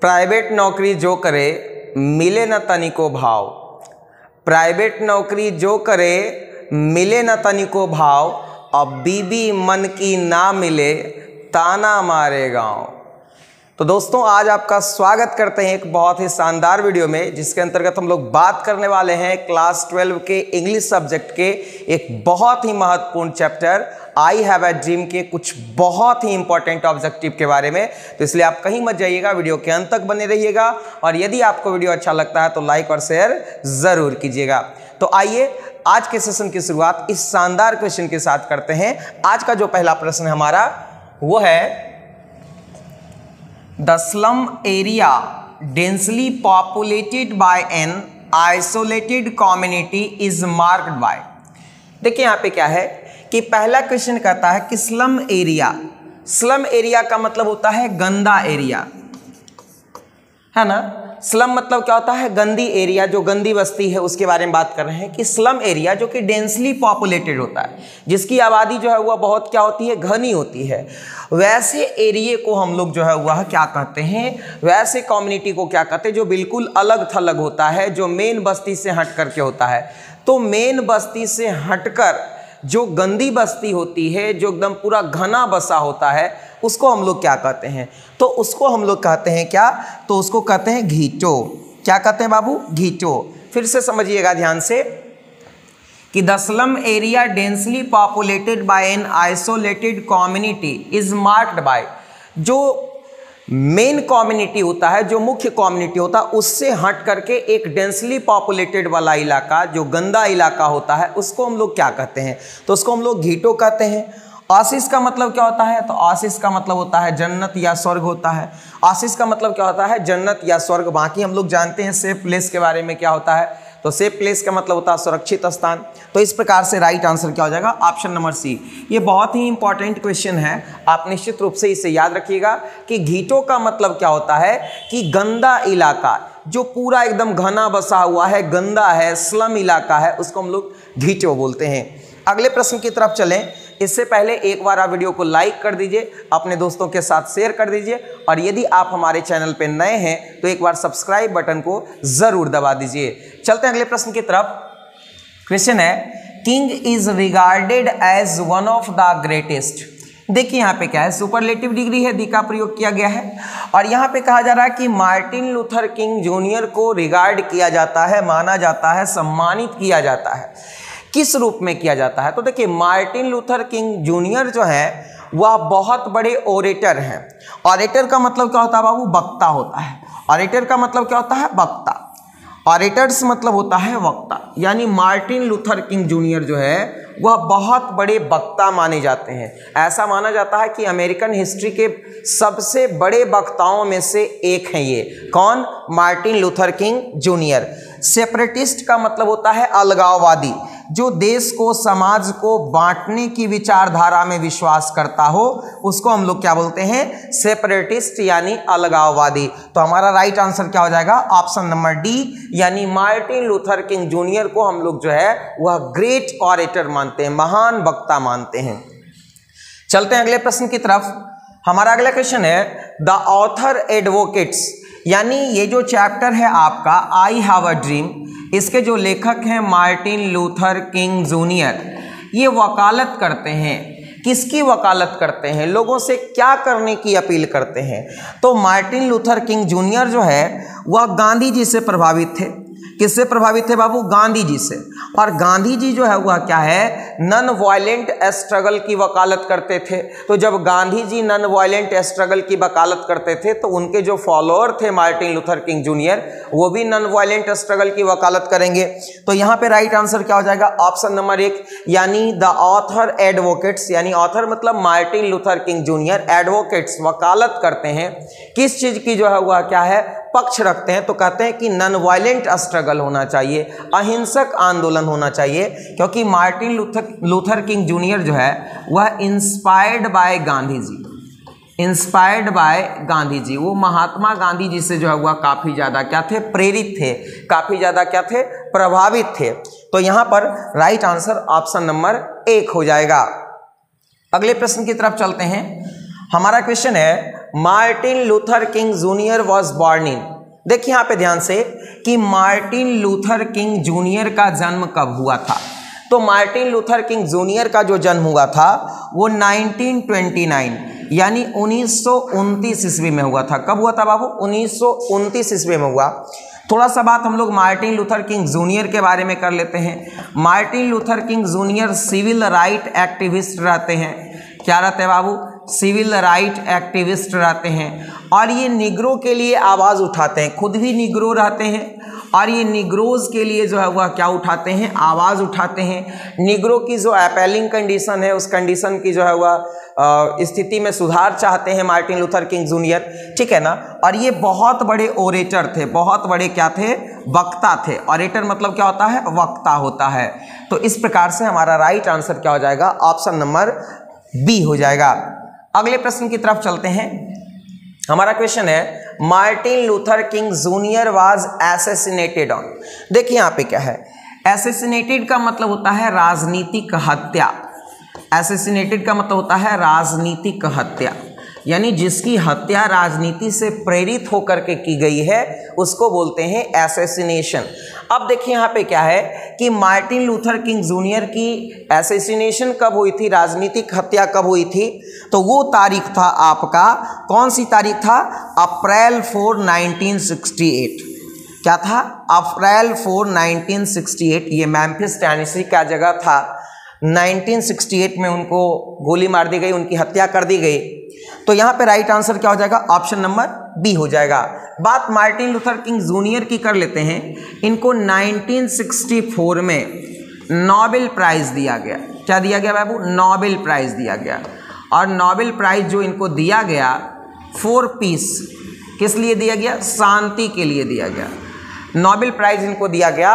Private नौकरी जो करे मिले न तनिको भाव, प्राइवेट नौकरी जो करे मिले न तनिको भाव, अब बीबी मन की ना मिले ताना मारे गाँव। तो दोस्तों आज आपका स्वागत करते हैं एक बहुत ही शानदार वीडियो में, जिसके अंतर्गत हम लोग बात करने वाले हैं क्लास 12 के इंग्लिश सब्जेक्ट के एक बहुत ही महत्वपूर्ण chapter I have a dream के कुछ बहुत ही इंपॉर्टेंट ऑब्जेक्टिव के बारे में। तो इसलिए आप कहीं मत जाइएगा, वीडियो के अंत तक बने रहिएगा और यदि आपको वीडियो अच्छा लगता है तो लाइक और शेयर जरूर कीजिएगा। तो आइए आज के सेशन की शुरुआत इस शानदार क्वेश्चन के साथ करते हैं। आज का जो पहला प्रश्न है हमारा वो है The slum area densely populated by an isolated community is marked by। देखिए यहाँ पे क्या है कि पहला क्वेश्चन कहता है कि स्लम एरिया का मतलब होता है गंदा एरिया, है ना। स्लम मतलब क्या होता है? गंदी एरिया, जो गंदी बस्ती है उसके बारे में बात कर रहे हैं कि स्लम एरिया जो कि डेंसली पॉपुलेटेड होता है, जिसकी आबादी जो है वह बहुत क्या होती है? घनी होती है। वैसे एरिया को हम लोग जो है वह क्या कहते हैं? वैसे कम्युनिटी को क्या कहते हैं जो बिल्कुल अलग थलग होता है, जो मेन बस्ती से हट करके होता है। तो मेन बस्ती से हटकर जो गंदी बस्ती होती है, जो एकदम पूरा घना बसा होता है, उसको हम लोग क्या कहते हैं? तो उसको हम लोग कहते हैं क्या? तो उसको कहते हैं घीचो। क्या कहते हैं बाबू? घीचो। फिर से समझिएगा ध्यान से कि the slum area densely populated by an isolated community is marked by, जो मेन कम्युनिटी होता है, जो मुख्य कम्युनिटी होता है, उससे हट करके एक डेंसली पॉपुलेटेड वाला इलाका, जो गंदा इलाका होता है, उसको हम लोग क्या कहते हैं? तो उसको हम लोग घीटो कहते हैं। आशीष का मतलब क्या होता है? तो आशीष का मतलब होता है जन्नत या स्वर्ग होता है। आशीष का मतलब क्या होता है? जन्नत या स्वर्ग। बाकी हम लोग जानते हैं सेफ प्लेस के बारे में क्या होता है, तो सेफ प्लेस का मतलब होता है सुरक्षित स्थान। तो इस प्रकार से राइट आंसर क्या हो जाएगा? Option number C. ये बहुत ही इंपॉर्टेंट क्वेश्चन है, आप निश्चित रूप से इसे याद रखिएगा कि घीटो का मतलब क्या होता है कि गंदा इलाका, जो पूरा एकदम घना बसा हुआ है, गंदा है, स्लम इलाका है, उसको हम लोग घीटो बोलते हैं। अगले प्रश्न की तरफ चलें। इससे पहले एक बार आप वीडियो को लाइक कर दीजिए, अपने दोस्तों के साथ शेयर कर दीजिए और यदि आप हमारे चैनल पर नए हैं तो एक बार सब्सक्राइब बटन को जरूर दबा दीजिए। चलते हैं अगले प्रश्न की तरफ। क्वेश्चन है King is regarded as one of the greatest. देखिए यहाँ पे क्या है? सुपरलेटिव डिग्री है, दी का प्रयोग किया गया है और यहाँ पे कहा जा रहा है कि मार्टिन लूथर किंग जूनियर को रिगार्ड किया जाता है, माना जाता है, सम्मानित किया जाता है। किस रूप में किया जाता है? तो देखिए मार्टिन लूथर किंग जूनियर जो है वह बहुत बड़े ओरेटर हैं। ओरेटर का मतलब क्या होता है बाबू? वक्ता होता है। ओरेटर का मतलब क्या होता है? वक्ता। ऑरेटर्स मतलब होता है वक्ता, यानी मार्टिन लूथर किंग जूनियर जो है वह बहुत बड़े वक्ता माने जाते हैं। ऐसा माना जाता है कि अमेरिकन हिस्ट्री के सबसे बड़े वक्ताओं में से एक हैं ये। कौन? Martin Luther King junior. Separatist का मतलब होता है अलगाववादी, जो देश को, समाज को बांटने की विचारधारा में विश्वास करता हो, उसको हम लोग क्या बोलते हैं? सेपरेटिस्ट यानी अलगाववादी। तो हमारा राइट आंसर क्या हो जाएगा? ऑप्शन नंबर डी, यानी मार्टिन लूथर किंग जूनियर को हम लोग जो है वह ग्रेट ऑरेटर मानते हैं, महान वक्ता मानते हैं। चलते हैं अगले प्रश्न की तरफ। हमारा अगला क्वेश्चन है द ऑथर एडवोकेट्स, यानी ये जो चैप्टर है आपका आई हैव अ ड्रीम, इसके जो लेखक हैं मार्टिन लूथर किंग जूनियर, ये वकालत करते हैं। किसकी वकालत करते हैं? लोगों से क्या करने की अपील करते हैं? तो मार्टिन लूथर किंग जूनियर जो है वह गांधी जी से प्रभावित थे। किससे प्रभावित थे बाबू? गांधी जी से। और गांधी जी जो है वह क्या है? नॉन वायलेंट स्ट्रगल की वकालत करते थे। तो जब Gandhi ji non violent struggle की वकालत करते थे तो उनके जो फॉलोअर थे मार्टिन लूथर किंग जूनियर, वो भी नॉन वायलेंट स्ट्रगल की वकालत करेंगे। तो यहाँ पे राइट आंसर क्या हो जाएगा? ऑप्शन नंबर 1, यानी द ऑथर एडवोकेट्स, यानी ऑथर मतलब Martin Luther King junior, advocates वकालत करते हैं। किस चीज की जो है वह क्या है? पक्ष रखते हैं। तो कहते हैं कि नॉन वायलेंट स्ट्रगल होना चाहिए, अहिंसक आंदोलन होना चाहिए, क्योंकि मार्टिन लूथर किंग जूनियर जो है वह inspired by Gandhi ji, inspired by Gandhi ji, वो महात्मा गांधी जी से जो है वह काफ़ी ज़्यादा क्या थे? प्रेरित थे, काफ़ी ज़्यादा क्या थे? प्रभावित थे। तो यहाँ पर राइट आंसर ऑप्शन नंबर 1 हो जाएगा। अगले प्रश्न की तरफ चलते हैं। हमारा क्वेश्चन है Martin Luther King junior was born in. देखिए यहाँ पे ध्यान से कि मार्टिन लूथर किंग जूनियर का जन्म कब हुआ था। तो मार्टिन लूथर किंग जूनियर का जो जन्म हुआ था वो 1929 यानी 1929 ईस्वी में हुआ था। कब हुआ था बाबू? 1929 ईस्वी में हुआ। थोड़ा सा बात हम लोग मार्टिन लूथर किंग जूनियर के बारे में कर लेते हैं। Martin Luther King junior civil right activist रहते हैं। क्या रहते हैं बाबू? सिविल राइट एक्टिविस्ट रहते हैं और ये निग्रो के लिए आवाज़ उठाते हैं। खुद भी निग्रो रहते हैं और ये निग्रोज के लिए जो है वह क्या उठाते हैं? आवाज़ उठाते हैं। निग्रो की जो अपीलिंग कंडीशन है उस कंडीशन की जो है वह स्थिति में सुधार चाहते हैं मार्टिन लूथर किंग जूनियर, ठीक है ना। और ये बहुत बड़े ओरेटर थे, बहुत बड़े क्या थे? वक्ता थे। ओरेटर मतलब क्या होता है? वक्ता होता है। तो इस प्रकार से हमारा राइट आंसर क्या हो जाएगा? ऑप्शन नंबर बी हो जाएगा। अगले प्रश्न की तरफ चलते हैं। हमारा क्वेश्चन है Martin Luther King junior was assassinated on. देखिए यहाँ पे क्या है? एसेसिनेटेड का मतलब होता है राजनीतिक हत्या। एसेसिनेटेड का मतलब होता है राजनीतिक हत्या, यानी जिसकी हत्या राजनीति से प्रेरित होकर के की गई है उसको बोलते हैं एसेसिनेशन। अब देखिए यहाँ पे क्या है कि मार्टिन लूथर किंग जूनियर की एसेसिनेशन कब हुई थी, राजनीतिक हत्या कब हुई थी? तो वो तारीख था आपका, कौन सी तारीख था? अप्रैल 4 1968। क्या था? अप्रैल 4 1968। ये मेम्फिस टेनेसी का जगह था। 1968 में उनको गोली मार दी गई, उनकी हत्या कर दी गई। तो यहाँ पे राइट आंसर क्या हो जाएगा? ऑप्शन नंबर बी हो जाएगा। बात मार्टिन लूथर किंग जूनियर की कर लेते हैं। इनको 1964 में नोबेल प्राइज दिया गया। क्या दिया गया बाबू? नोबेल प्राइज दिया गया। और नोबेल प्राइज जो इनको दिया गया फॉर पीस, किस लिए दिया गया? शांति के लिए दिया गया। नोबेल प्राइज इनको दिया गया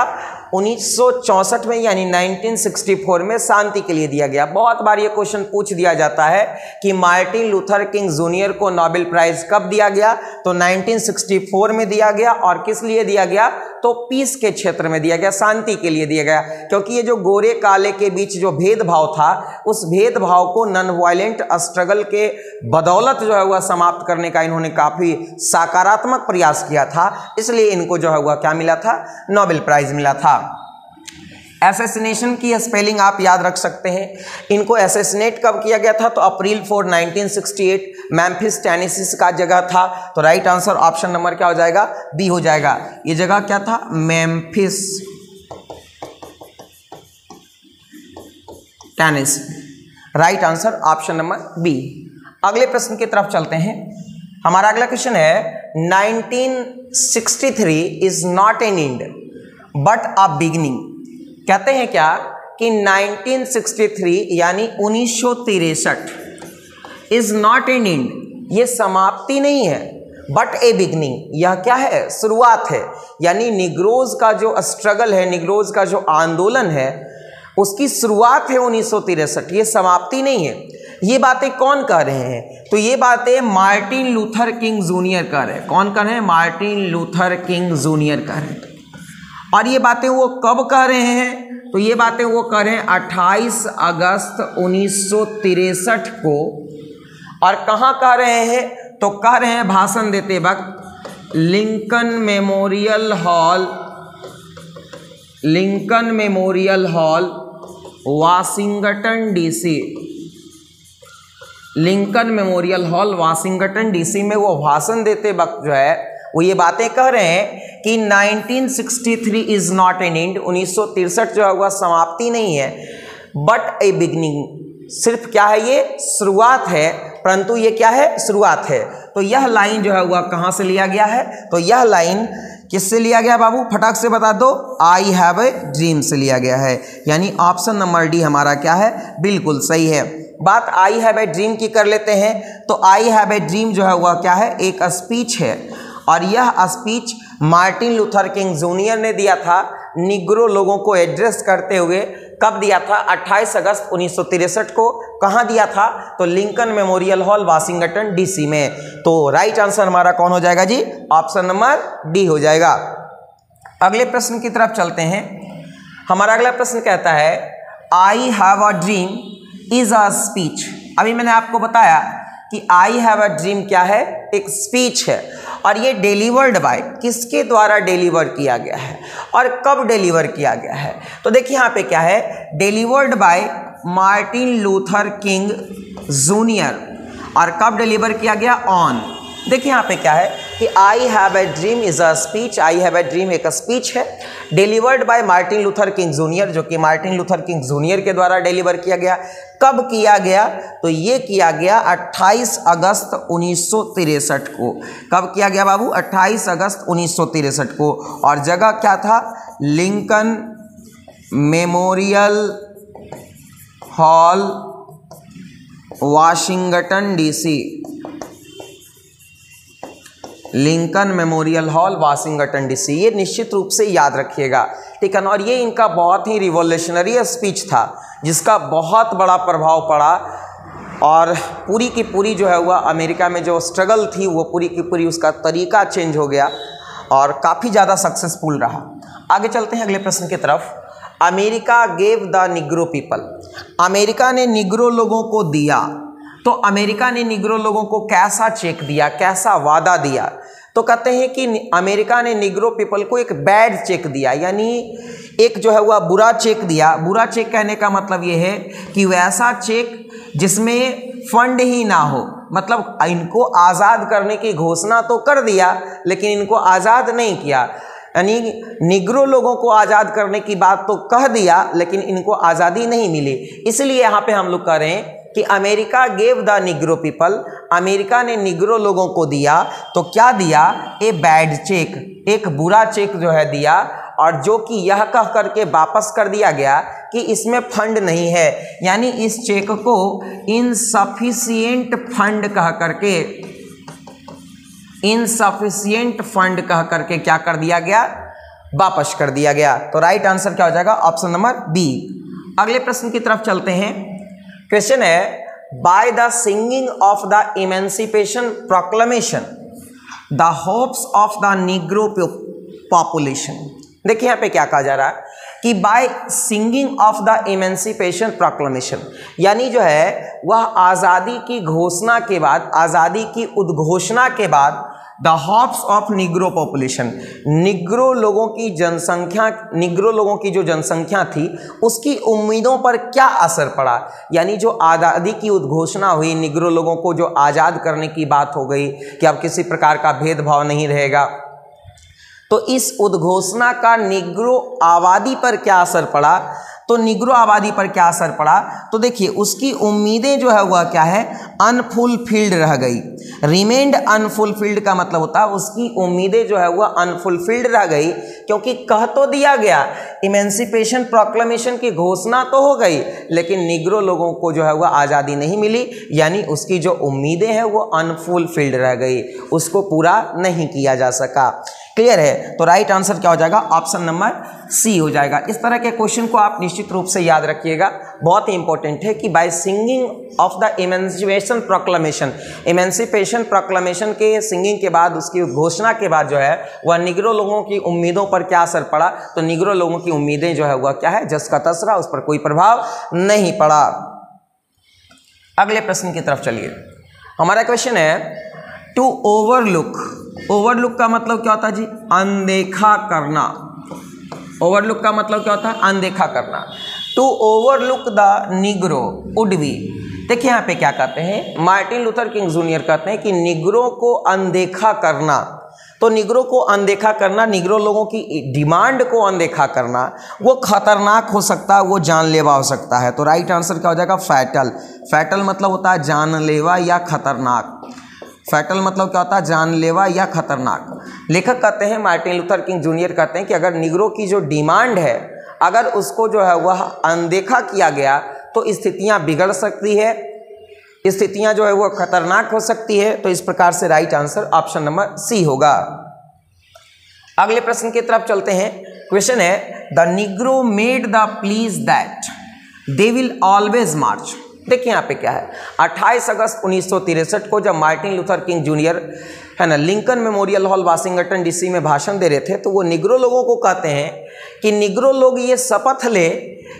1964 में यानी 1964 में शांति के लिए दिया गया। बहुत बार ये क्वेश्चन पूछ दिया जाता है कि मार्टिन लूथर किंग जूनियर को नोबेल प्राइज कब दिया गया? तो 1964 में दिया गया। और किस लिए दिया गया? तो पीस के क्षेत्र में दिया गया, शांति के लिए दिया गया। क्योंकि ये जो गोरे काले के बीच जो भेदभाव था उस भेदभाव को नॉन वायलेंट स्ट्रगल के बदौलत जो है वह समाप्त करने का इन्होंने काफ़ी सकारात्मक प्रयास किया था, इसलिए इनको जो है वह क्या मिला था? नोबेल प्राइज मिला था। एसेसिनेशन की स्पेलिंग आप याद रख सकते हैं। इनको एसेसिनेट कब किया गया था? तो अप्रैल 4 1968 मेम्फिस टेनेसी का जगह था। तो राइट आंसर ऑप्शन नंबर क्या हो जाएगा? बी हो जाएगा। ये जगह क्या था? Memphis Tennessee. Right answer option number B. अगले प्रश्न की तरफ चलते हैं। हमारा अगला क्वेश्चन है 1963 is not an and but a beginning. कहते हैं क्या कि 1963 यानी 1963 इज नॉट एन एंड, ये समाप्ति नहीं है, बट ए बिगनिंग, यह क्या है? शुरुआत है। यानी निग्रोज का जो स्ट्रगल है, निग्रोज का जो आंदोलन है उसकी शुरुआत है 1963, ये समाप्ति नहीं है। ये बातें कौन कह रहे हैं? तो ये बातें मार्टिन लूथर किंग जूनियर कह रहे हैं। कौन कह रहे हैं? मार्टिन लूथर किंग जूनियर कह रहे हैं। और ये बातें वो कब कह रहे हैं? तो ये बातें वो कह रहे हैं 28 अगस्त 1963 को। और कहाँ कह रहे हैं? तो कह रहे हैं भाषण देते वक्त Lincoln memorial hall Washington DC. Lincoln memorial hall Washington DC में वो भाषण देते वक्त जो है वो ये बातें कह रहे हैं कि 1963 इज नॉट एन एंड, 1963 जो है वह समाप्ति नहीं है, बट ए बिगनिंग, सिर्फ क्या है? ये शुरुआत है, परंतु ये क्या है? शुरुआत है। तो यह लाइन जो है वह कहाँ से लिया गया है? तो यह लाइन किससे लिया गया बाबू? फटाक से बता दो। आई हैव ए ड्रीम से लिया गया है। यानी ऑप्शन नंबर डी हमारा क्या है? बिल्कुल सही है। बात आई हैव ए ड्रीम की कर लेते हैं। तो आई हैव ए ड्रीम जो है वह क्या है? एक स्पीच है। और यह speech Martin Luther King junior ने दिया था निग्रो लोगों को एड्रेस करते हुए। कब दिया था? 28 अगस्त 1963 को। कहाँ दिया था? तो Lincoln memorial hall Washington DC में। तो राइट आंसर हमारा कौन हो जाएगा जी? ऑप्शन नंबर डी हो जाएगा। अगले प्रश्न की तरफ चलते हैं। हमारा अगला प्रश्न कहता है I have a dream is a speech. अभी मैंने आपको बताया कि आई हैव अ ड्रीम क्या है, एक स्पीच है, और ये डिलीवर्ड बाय, किसके द्वारा डिलीवर किया गया है और कब डिलीवर किया गया है। तो देखिए यहाँ पे क्या है, delivered by Martin Luther King junior, और कब डिलीवर किया गया, ऑन। देखिए यहाँ पे क्या है कि आई have a dream is a speech, I have a dream एक स्पीच है, delivered by Martin Luther King junior, जो कि मार्टिन लूथर किंग जूनियर के द्वारा डिलीवर किया गया। कब किया गया, तो ये किया गया 28 अगस्त 1963 को। कब किया गया बाबू, 28 अगस्त 1963 को, और जगह क्या था, Lincoln memorial hall, Washington DC. Lincoln memorial hall, Washington DC, ये निश्चित रूप से याद रखिएगा, ठीक है ना। और ये इनका बहुत ही रिवॉल्यूशनरी स्पीच था, जिसका बहुत बड़ा प्रभाव पड़ा, और पूरी की पूरी जो है वह अमेरिका में जो स्ट्रगल थी वो पूरी की पूरी उसका तरीका चेंज हो गया और काफ़ी ज़्यादा सक्सेसफुल रहा। आगे चलते हैं अगले प्रश्न की तरफ। America gave the Negro people, America ने निग्रो लोगों को दिया। तो अमेरिका ने निग्रो लोगों को कैसा चेक दिया, कैसा वादा दिया, तो कहते हैं कि अमेरिका ने निग्रो पीपल को एक बैड चेक दिया, यानी एक जो है वह बुरा चेक दिया। बुरा चेक कहने का मतलब ये है कि वैसा चेक जिसमें फंड ही ना हो, मतलब इनको आज़ाद करने की घोषणा तो कर दिया लेकिन इनको आज़ाद नहीं किया, यानी निग्रो लोगों को आज़ाद करने की बात तो कह दिया लेकिन इनको आज़ादी नहीं मिली। इसलिए यहाँ पे हम लोग कह रहे हैं कि America gave the Negro people, America ने निग्रो लोगों को दिया, तो क्या दिया, ए बैड चेक, एक बुरा चेक जो है दिया, और जो कि यह कह करके वापस कर दिया गया कि इसमें फंड नहीं है, यानी इस चेक को इनसफिशिएंट फंड कह करके, इनसफिशिएंट फंड कह करके क्या कर दिया गया, वापस कर दिया गया। तो राइट आंसर क्या हो जाएगा, ऑप्शन नंबर बी। अगले प्रश्न की तरफ चलते हैं। क्वेश्चन है, by the singing of the emancipation proclamation the hopes of the Negro population. देखिए यहाँ पे क्या कहा जा रहा है कि by singing of the emancipation proclamation, यानी जो है वह आज़ादी की घोषणा के बाद, आज़ादी की उद्घोषणा के बाद the hopes of Negro population, Negro लोगों की जनसंख्या, निग्रो लोगों की जो जनसंख्या थी उसकी उम्मीदों पर क्या असर पड़ा, यानी जो आज़ादी की उद्घोषणा हुई, निग्रो लोगों को जो आज़ाद करने की बात हो गई कि अब किसी प्रकार का भेदभाव नहीं रहेगा, तो इस उद्घोषणा का निग्रो आबादी पर क्या असर पड़ा। तो निग्रो आबादी पर क्या असर पड़ा, तो देखिए उसकी उम्मीदें जो है वह क्या है, अनफुलफिल्ड रह गई। रिमेंड अनफुलफिल्ड का मतलब होता है उसकी उम्मीदें जो है वह अनफुलफिल्ड रह गई, क्योंकि कह तो दिया गया, इमेंसिपेशन प्रोक्लेमेशन की घोषणा तो हो गई, लेकिन निग्रो लोगों को जो है वह आज़ादी नहीं मिली, यानी उसकी जो उम्मीदें हैं वो अनफुलफिल्ड रह गई, उसको पूरा नहीं किया जा सका। क्लियर है, तो राइट आंसर क्या हो जाएगा, ऑप्शन नंबर सी हो जाएगा। इस तरह के क्वेश्चन को आप निश्चित रूप से याद रखिएगा, बहुत ही इंपॉर्टेंट है कि by singing of the emancipation proclamation, emancipation proclamation के सिंगिंग के बाद, उसकी घोषणा के बाद जो है वह निग्रो लोगों की उम्मीदों पर क्या असर पड़ा, तो निग्रो लोगों की उम्मीदें जो है वह क्या है, जस का तस रहा, उस पर कोई प्रभाव नहीं पड़ा। अगले प्रश्न की तरफ चलिए। हमारा क्वेश्चन है, टू ओवरलुक, ओवरलुक का मतलब क्या होता है जी, अनदेखा करना। ओवरलुक का मतलब क्या होता है, अनदेखा करना। To overlook the Negro would be, देखिए यहाँ पे क्या कहते हैं, मार्टिन लूथर किंग जूनियर कहते हैं कि निग्रो को अनदेखा करना, तो निग्रो को अनदेखा करना, निग्रो लोगों की डिमांड को अनदेखा करना, वो खतरनाक हो सकता है, वो जानलेवा हो सकता है। तो राइट आंसर क्या हो जाएगा, फैटल। फैटल मतलब होता है जानलेवा या खतरनाक। फैटल मतलब क्या होता है, जानलेवा या खतरनाक। लेखक कहते हैं, मार्टिन लूथर किंग जूनियर कहते हैं कि अगर निग्रो की जो डिमांड है, अगर उसको जो है वह अनदेखा किया गया तो स्थितियां बिगड़ सकती है, स्थितियां जो है वह खतरनाक हो सकती है। तो इस प्रकार से right answer option number C होगा। अगले प्रश्न की तरफ चलते हैं। क्वेश्चन है, the negro made the pledge that they will always march. देखिए यहाँ पे क्या है, 28 अगस्त 1963 को जब मार्टिन लूथर किंग जूनियर है ना Lincoln memorial hall Washington DC में भाषण दे रहे थे, तो वो निग्रो लोगों को कहते हैं कि निग्रो लोग ये शपथ ले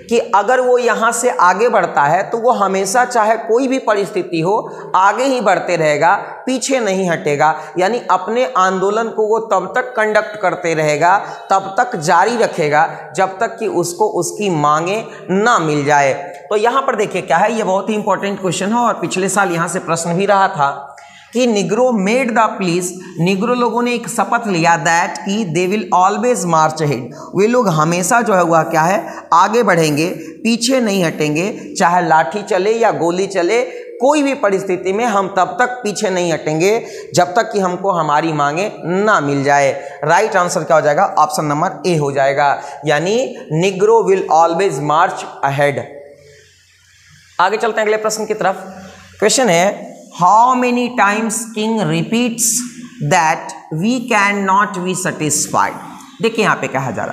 कि अगर वो यहाँ से आगे बढ़ता है तो वो हमेशा चाहे कोई भी परिस्थिति हो आगे ही बढ़ते रहेगा, पीछे नहीं हटेगा। यानी अपने आंदोलन को वो तब तक कंडक्ट करते रहेगा, तब तक जारी रखेगा जब तक कि उसको उसकी मांगे ना मिल जाए। तो यहाँ पर देखिए क्या है, ये बहुत ही इंपॉर्टेंट क्वेश्चन है और पिछले साल यहाँ से प्रश्न भी रहा था कि negro made the pledge, negro लोगों ने एक शपथ लिया दैट कि they will always march ahead, वे लोग हमेशा जो है वह क्या है आगे बढ़ेंगे, पीछे नहीं हटेंगे, चाहे लाठी चले या गोली चले, कोई भी परिस्थिति में हम तब तक पीछे नहीं हटेंगे जब तक कि हमको हमारी मांगे ना मिल जाए। राइट आंसर क्या हो जाएगा, ऑप्शन नंबर ए हो जाएगा, यानी Negro will always march ahead. आगे चलते हैं अगले प्रश्न की तरफ। क्वेश्चन है, how many times King repeats that we can not be satisfied. देखिए यहाँ पे कहा जा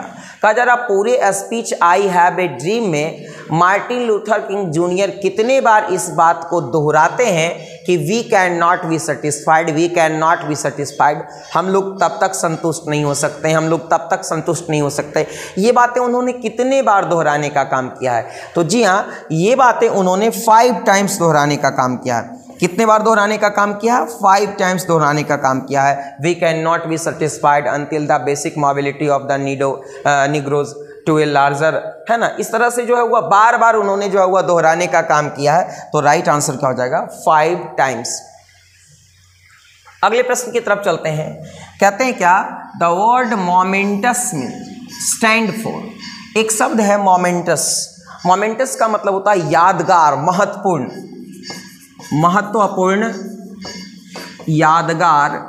रहा पूरे speech I have a dream में मार्टिन लूथर किंग जूनियर कितने बार इस बात को दोहराते हैं कि we can not be satisfied, we can not be satisfied, हम लोग तब तक संतुष्ट नहीं हो सकते, हम लोग तब तक संतुष्ट नहीं हो सकते। ये बातें उन्होंने कितने बार दोहराने का काम किया है, तो जी हाँ, ये बातें उन्होंने 5 टाइम्स दोहराने का काम किया है। कितने बार दोहराने का काम किया है, 5 टाइम्स दोहराने का काम किया है। We can not be satisfied until the basic mobility of the Negroes to a larger, है ना, इस तरह से जो है वह बार बार उन्होंने जो है वह दोहराने का काम किया है। तो राइट आंसर क्या हो जाएगा, 5 टाइम्स। अगले प्रश्न की तरफ चलते हैं। कहते हैं क्या, the word moments mean stand for, एक शब्द है मोमेंटस। मोमेंटस का मतलब होता है यादगार, महत्वपूर्ण, महत्वपूर्ण, यादगार।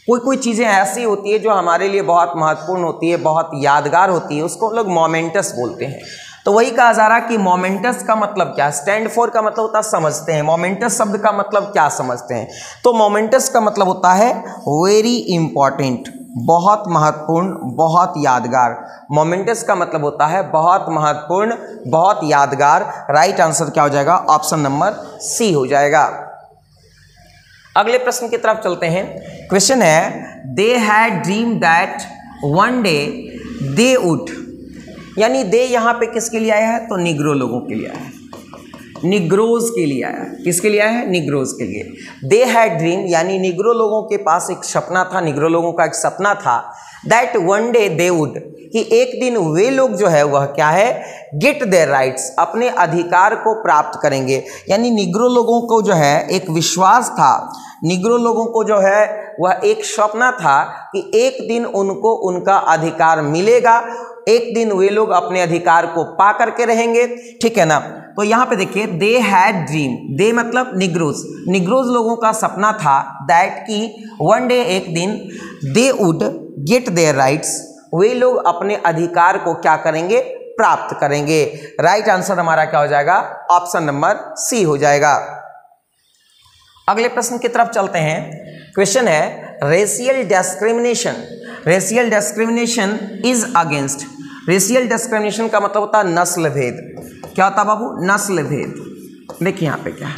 कोई चीज़ें ऐसी होती है जो हमारे लिए बहुत महत्वपूर्ण होती है, बहुत यादगार होती है, उसको हम लोग मोमेंटस बोलते हैं। तो वही कहा जा रहा कि मोमेंटस का मतलब क्या, स्टैंड फॉर का मतलब होता है समझते हैं, मोमेंटस शब्द का मतलब क्या समझते हैं, तो मोमेंटस का मतलब होता है वेरी इंपॉर्टेंट, बहुत महत्वपूर्ण, बहुत यादगार। मोमेंटस का मतलब होता है बहुत महत्वपूर्ण, बहुत यादगार। राइट आंसर क्या हो जाएगा, ऑप्शन नंबर सी हो जाएगा। अगले प्रश्न की तरफ चलते हैं। क्वेश्चन है, they had dream that one day they would, यानी दे यहाँ पे किसके लिए आया है, तो निग्रो लोगों के लिए आया है, निग्रोज के लिए आया है। किसके लिए आया है, निग्रोज के लिए। दे हैड ड्रीम यानी निग्रो लोगों के पास एक सपना था, निग्रो लोगों का एक सपना था, that one day they would, कि एक दिन वे लोग जो है वह क्या है, गेट देयर राइट्स, अपने अधिकार को प्राप्त करेंगे। यानी निग्रो लोगों को जो है एक विश्वास था, निग्रो लोगों को जो है वह एक सपना था कि एक दिन उनको उनका अधिकार मिलेगा, एक दिन वे लोग अपने अधिकार को पा करके रहेंगे, ठीक है ना। तो यहाँ पे देखिए, दे हैड ड्रीम, दे मतलब निग्रोज, निग्रोज लोगों का सपना था दैट कि वन डे एक दिन they would get their rights, वे लोग अपने अधिकार को क्या करेंगे, प्राप्त करेंगे। राइट आंसर हमारा क्या हो जाएगा, ऑप्शन नंबर सी हो जाएगा। अगले प्रश्न की तरफ चलते हैं। क्वेश्चन है, racial discrimination, racial discrimination is against, racial discrimination का मतलब होता है नस्ल भेद। क्या होता है बाबू, नस्ल भेद। देखिए यहाँ पे क्या है,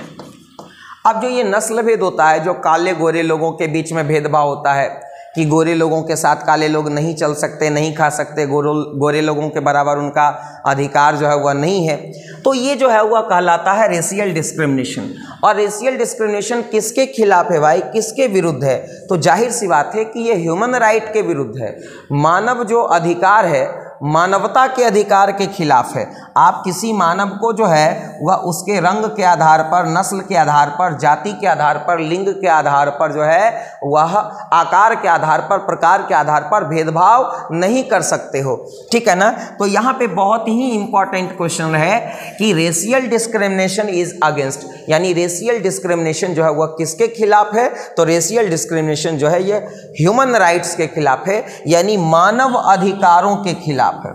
अब जो ये नस्ल भेद होता है, जो काले गोरे लोगों के बीच में भेदभाव होता है कि गोरे लोगों के साथ काले लोग नहीं चल सकते, नहीं खा सकते, गोरे लोगों के बराबर उनका अधिकार जो है वह नहीं है, तो ये जो है वह कहलाता है रेशियल डिस्क्रिमिनेशन। और रेशियल डिस्क्रिमिनेशन किसके खिलाफ है भाई, किसके विरुद्ध है, तो जाहिर सी बात है कि ये ह्यूमन राइट के विरुद्ध है। मानव जो अधिकार है, मानवता के अधिकार के खिलाफ है। आप किसी मानव को जो है वह उसके रंग के आधार पर, नस्ल के आधार पर, जाति के आधार पर, लिंग के आधार पर जो है वह आकार के आधार पर, प्रकार के आधार पर भेदभाव नहीं कर सकते हो, ठीक है ना। तो यहाँ पे बहुत ही इंपॉर्टेंट क्वेश्चन है कि रेशियल डिस्क्रिमिनेशन इज अगेंस्ट, यानी रेशियल डिस्क्रिमिनेशन जो है वह किसके खिलाफ है, तो रेशियल डिस्क्रिमिनेशन जो है ये ह्यूमन राइट्स के खिलाफ है, यानी मानव अधिकारों के खिलाफ है।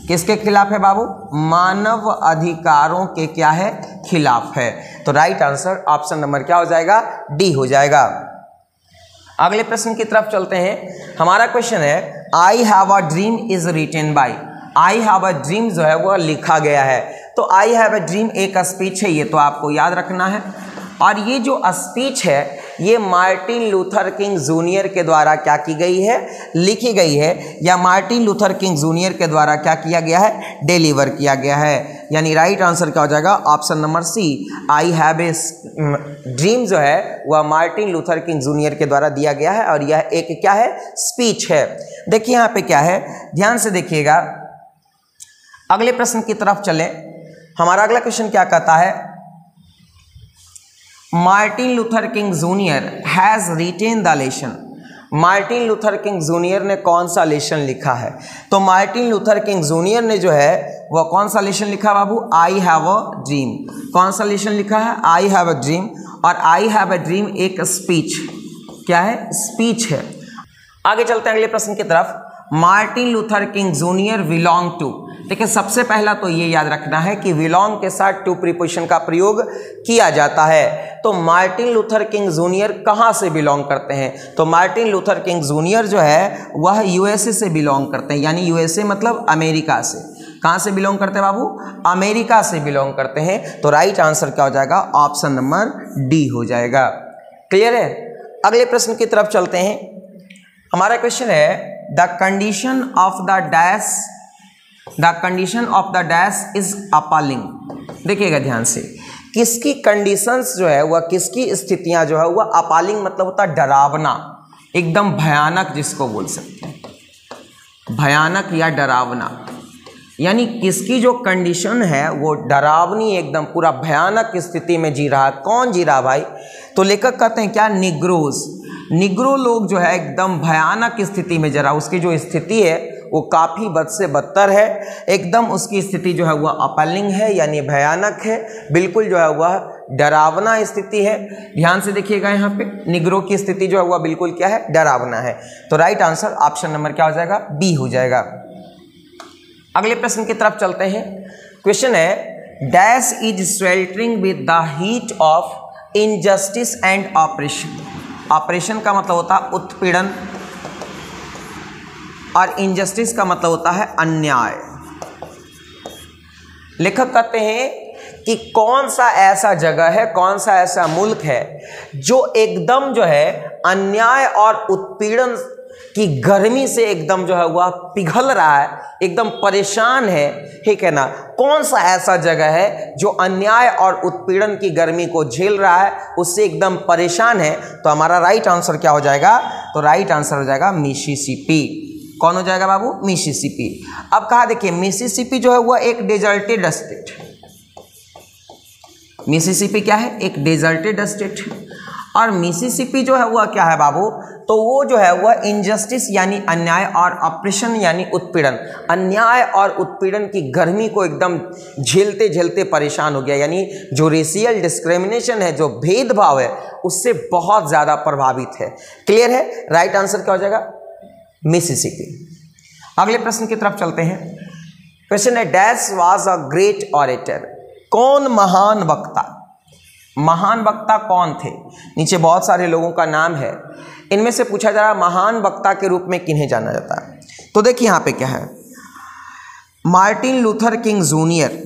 किसके खिलाफ है बाबू, मानव अधिकारों के क्या है, खिलाफ है। तो राइट आंसर ऑप्शन नंबर क्या हो जाएगा, डी हो जाएगा। अगले प्रश्न की तरफ चलते हैं। हमारा क्वेश्चन है, I have a dream is written by, I have a dream जो है वह लिखा गया है, तो आई हैव अ ड्रीम एक स्पीच है, ये तो आपको याद रखना है। और ये जो स्पीच है ये मार्टिन लूथर किंग जूनियर के द्वारा क्या की गई है, लिखी गई है, या मार्टिन लूथर किंग जूनियर के द्वारा क्या किया गया है, डिलीवर किया गया है। यानी राइट आंसर क्या हो जाएगा, option number C, I have a dream जो है वह मार्टिन लूथर किंग जूनियर के द्वारा दिया गया है और यह एक क्या है, स्पीच है। देखिए यहाँ पे क्या है, ध्यान से देखिएगा। अगले प्रश्न की तरफ चलें। हमारा अगला क्वेश्चन क्या कहता है, Martin Luther King junior has retain the lesson. Martin Luther King junior ने कौन सा लेसन लिखा है? तो मार्टिन लूथर किंग जूनियर ने जो है वह कौन सा लेसन लिखा बाबू, आई हैव अ ड्रीम। कौन सा लेसन लिखा है, आई हैव अ ड्रीम। और आई हैव अ ड्रीम एक स्पीच, क्या है, स्पीच है। आगे चलते हैं अगले प्रश्न की तरफ। Martin Luther King junior belong to. देखिए सबसे पहला तो ये याद रखना है कि बिलोंग के साथ टू प्रीपोजिशन का प्रयोग किया जाता है। तो मार्टिन लूथर किंग जूनियर कहाँ से बिलोंग करते हैं? तो मार्टिन लूथर किंग जूनियर जो है वह यूएसए से बिलोंग करते हैं, यानी यूएसए मतलब अमेरिका से। कहाँ से बिलोंग करते हैं बाबू, अमेरिका से बिलोंग करते हैं। तो राइट आंसर क्या हो जाएगा, ऑप्शन नंबर डी हो जाएगा। क्लियर है? अगले प्रश्न की तरफ चलते हैं। हमारा क्वेश्चन है the condition of the dash, the condition of the dash is uplink. देखिएगा ध्यान से, किसकी कंडीशंस जो है वह, किसकी स्थितियां जो है वह अपलिंग मतलब होता है डरावना, एकदम भयानक जिसको बोल सकते हैं, भयानक या डरावना। यानी किसकी जो कंडीशन है वो डरावनी, एकदम पूरा भयानक स्थिति में जी रहा है। कौन जी रहा भाई? तो लेखक कहते हैं क्या, निग्रोज। निग्रो लोग जो है एकदम भयानक स्थिति में जरा, उसकी जो स्थिति है वो काफ़ी बद से बदतर है, एकदम उसकी स्थिति जो है वह अपलिंग है, यानी भयानक है, बिल्कुल जो है वह डरावना स्थिति है। ध्यान से देखिएगा यहाँ पे, निग्रो की स्थिति जो है वह बिल्कुल क्या है, डरावना है। तो राइट आंसर ऑप्शन नंबर क्या हो जाएगा, बी हो जाएगा। अगले प्रश्न की तरफ चलते हैं। क्वेश्चन है dash is sweltering with the heat of injustice and operation. Operation का मतलब होता है उत्पीड़न और इनजस्टिस का मतलब होता है अन्याय। लेखक कहते हैं कि कौन सा ऐसा जगह है, कौन सा ऐसा मुल्क है जो एकदम जो है अन्याय और उत्पीड़न की गर्मी से एकदम जो है वह पिघल रहा है, एकदम परेशान है, ठीक है ना। कौन सा ऐसा जगह है जो अन्याय और उत्पीड़न की गर्मी को झेल रहा है, उससे एकदम परेशान है? तो हमारा राइट आंसर क्या हो जाएगा, तो राइट आंसर हो जाएगा मिसिसिपी। कौन हो जाएगा बाबू, मिसिसिपी। अब कहा देखिए, मिसिसिपी जो है वह एक डेजर्टेड स्टेट है। मिसिसिपी क्या है, एक डेजर्टेड स्टेट है। और मिसिसिपी जो है वह क्या है बाबू, तो वो जो है वह इनजस्टिस यानी अन्याय और ऑपरेशन यानी उत्पीड़न, अन्याय और उत्पीड़न की गर्मी को एकदम झेलते झेलते परेशान हो गया। यानी जो रेशियल डिस्क्रिमिनेशन है, जो भेदभाव है, उससे बहुत ज़्यादा प्रभावित है। क्लियर है? राइट आंसर क्या हो जाएगा, मिसिसिपी। अगले प्रश्न की तरफ चलते हैं। क्वेश्चन है dash was a great orator. कौन महान वक्ता, महान वक्ता कौन थे? नीचे बहुत सारे लोगों का नाम है, इनमें से पूछा जा रहा है महान वक्ता के रूप में किन्हें जाना जाता है। तो देखिए यहाँ पे क्या है, मार्टिन लूथर किंग जूनियर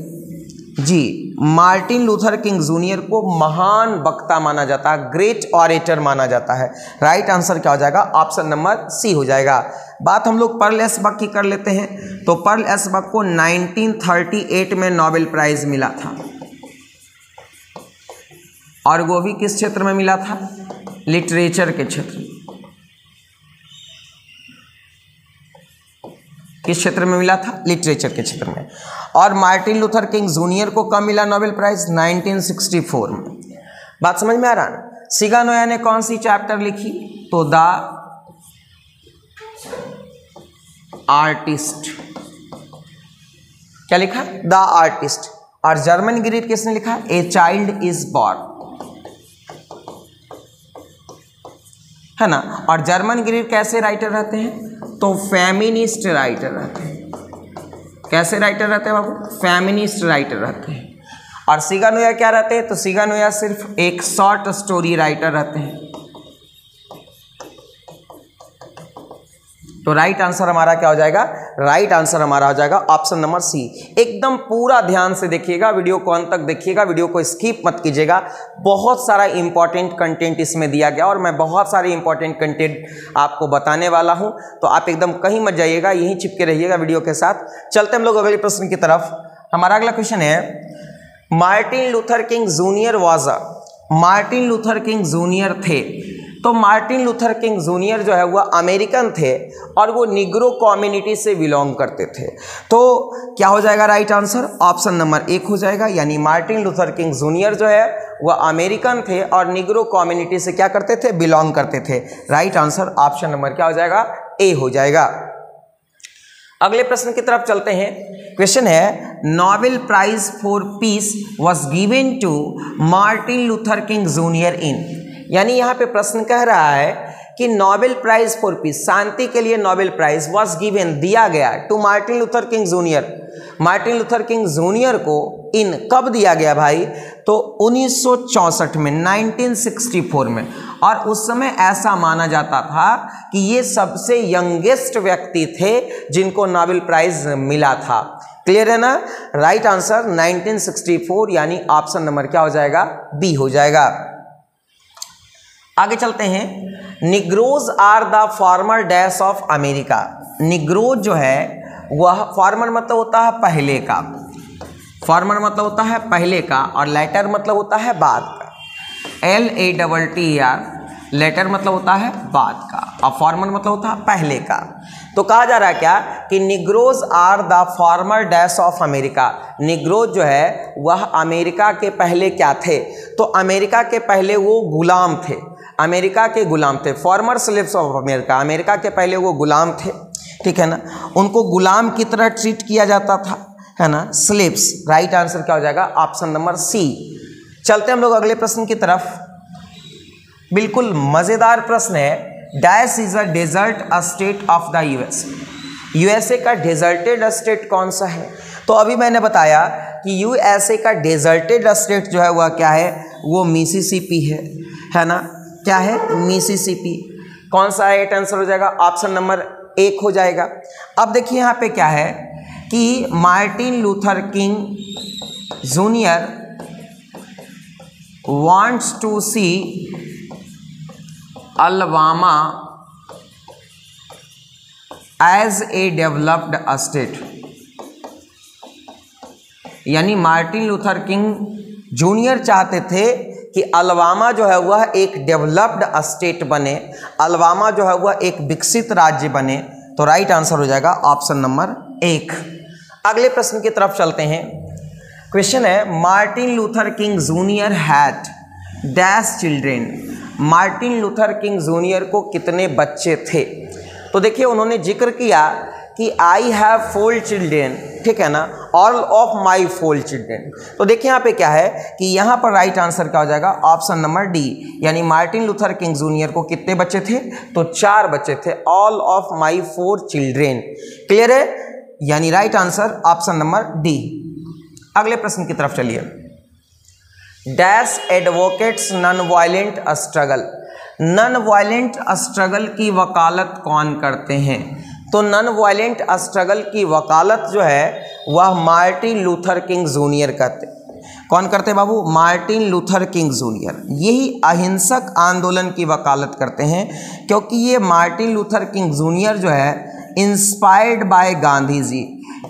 जी, मार्टिन लूथर किंग जूनियर को महान वक्ता माना जाता है, ग्रेट ऑरेटर माना जाता है। राइट आंसर क्या हो जाएगा, ऑप्शन नंबर सी हो जाएगा। बात हम लोग पर्ल एस बक की कर लेते हैं। तो पर्ल एस बक को 1938 में नोबेल प्राइज मिला था, और वो भी किस क्षेत्र में मिला था, लिटरेचर के क्षेत्र में। किस क्षेत्र में मिला था, लिटरेचर के क्षेत्र में। और मार्टिन लूथर किंग जूनियर को कब मिला नोबेल प्राइज, 1964 में। बात समझ में आ रहा है? सिगानोया ने कौन सी चैप्टर लिखी, तो द आर्टिस्ट। क्या लिखा, द आर्टिस्ट। और जर्मन ग्रीड किसने लिखा, ए चाइल्ड इज बॉर्न, है ना। और जर्मन ग्रीड कैसे राइटर रहते हैं, तो फेमिनिस्ट राइटर रहते हैं। कैसे राइटर रहते हैं बाबू, फेमिनिस्ट राइटर रहते हैं। और सिगानोया क्या रहते हैं, तो सिगानोया सिर्फ एक शॉर्ट स्टोरी राइटर रहते हैं। तो राइट आंसर हमारा क्या हो जाएगा? राइट आंसर हमारा हो जाएगा ऑप्शन नंबर सी। एकदम पूरा ध्यान से देखिएगा, वीडियो को अंत तक देखिएगा, वीडियो को स्किप मत कीजिएगा। बहुत सारा इंपॉर्टेंट कंटेंट इसमें दिया गया और मैं बहुत सारे इंपॉर्टेंट कंटेंट आपको बताने वाला हूं, तो आप एकदम कहीं मत जाइएगा, यहीं चिपके रहिएगा वीडियो के साथ। चलते हम लोग अगले प्रश्न की तरफ। हमारा अगला क्वेश्चन है, Martin Luther King junior was a, Martin Luther King junior थे, तो मार्टिन लूथर किंग जूनियर जो है वह अमेरिकन थे और वो निग्रो कम्युनिटी से बिलोंग करते थे। तो क्या हो जाएगा राइट आंसर? ऑप्शन नंबर 1 हो जाएगा, यानी मार्टिन लूथर किंग जूनियर जो है वह अमेरिकन थे और निग्रो कम्युनिटी से क्या करते थे? बिलोंग करते थे। राइट आंसर ऑप्शन नंबर क्या हो जाएगा? ए हो जाएगा। अगले प्रश्न की तरफ चलते हैं। क्वेश्चन है, Nobel prize for peace was given to Martin Luther King junior in, यानी यहाँ पे प्रश्न कह रहा है कि नोबेल प्राइज फॉर पीस, शांति के लिए नोबेल प्राइज वाज गिवन, दिया गया to Martin Luther King junior, Martin Luther King junior को इन कब दिया गया भाई? तो 1964 में, 1964 में। और उस समय ऐसा माना जाता था कि ये सबसे यंगेस्ट व्यक्ति थे जिनको नोबेल प्राइज मिला था। क्लियर है ना? राइट आंसर 1964, यानी ऑप्शन नंबर क्या हो जाएगा? बी हो जाएगा। आगे चलते हैं। Negroes are the former dash of America, Negroes जो है वह, फॉर्मर मतलब होता है पहले का, फॉर्मर मतलब होता है पहले का, और लेटर मतलब होता है बाद का, LATTER, लेटर मतलब होता है बाद का और फॉर्मर मतलब होता है पहले का। तो कहा जा रहा है क्या कि Negroes are the former dash of America, Negroes जो है वह अमेरिका के पहले क्या थे? तो अमेरिका के पहले वो गुलाम थे, अमेरिका के गुलाम थे, farmer slaves of America, America के पहले वो गुलाम थे, ठीक है ना, उनको गुलाम की तरह ट्रीट किया जाता था, है ना, स्लेव्स। राइट आंसर क्या हो जाएगा? Option number C. चलते हम लोग अगले प्रश्न की तरफ। बिल्कुल मजेदार प्रश्न है, dash is a desert state of the USA का डेजर्टेड स्टेट कौन सा है? तो अभी मैंने बताया कि यूएसए का डेजर्टेड स्टेट जो है वह क्या है? वो मिसिसिपी है ना, क्या है? मिसिसिपी। कौन सा राइट आंसर हो जाएगा? ऑप्शन नंबर 1 हो जाएगा। अब देखिए यहाँ पे क्या है कि Martin Luther King junior wants to see Alabama as a developed state, यानी मार्टिन लूथर किंग जूनियर चाहते थे कि अलाबामा जो है वह एक डेवलप्ड स्टेट बने, अलाबामा जो है वह एक विकसित राज्य बने। तो राइट आंसर हो जाएगा ऑप्शन नंबर 1। अगले प्रश्न की तरफ चलते हैं। क्वेश्चन है, Martin Luther King junior had dash children, Martin Luther King junior को कितने बच्चे थे? तो देखिए उन्होंने जिक्र किया कि आई हैव 4 चिल्ड्रेन, ठीक है ना, ऑल ऑफ माई 4 चिल्ड्रेन। तो देखिए यहाँ पे क्या है कि यहाँ पर राइट आंसर क्या हो जाएगा? ऑप्शन नंबर डी, यानी मार्टिन लूथर किंग जूनियर को कितने बच्चे थे? तो 4 बच्चे थे, all of my 4 children. Clear है? यानी right answer option number D. अगले प्रश्न की तरफ चलिए। Dash advocates non violent struggle, non violent struggle की वकालत कौन करते हैं? तो नॉन वायलेंट स्ट्रगल की वकालत जो है वह मार्टिन लूथर किंग जूनियर करते। कौन करते बाबू? Martin Luther King junior. यही अहिंसक आंदोलन की वकालत करते हैं, क्योंकि ये मार्टिन लूथर किंग जूनियर जो है इंस्पायर्ड बाय गांधी जी,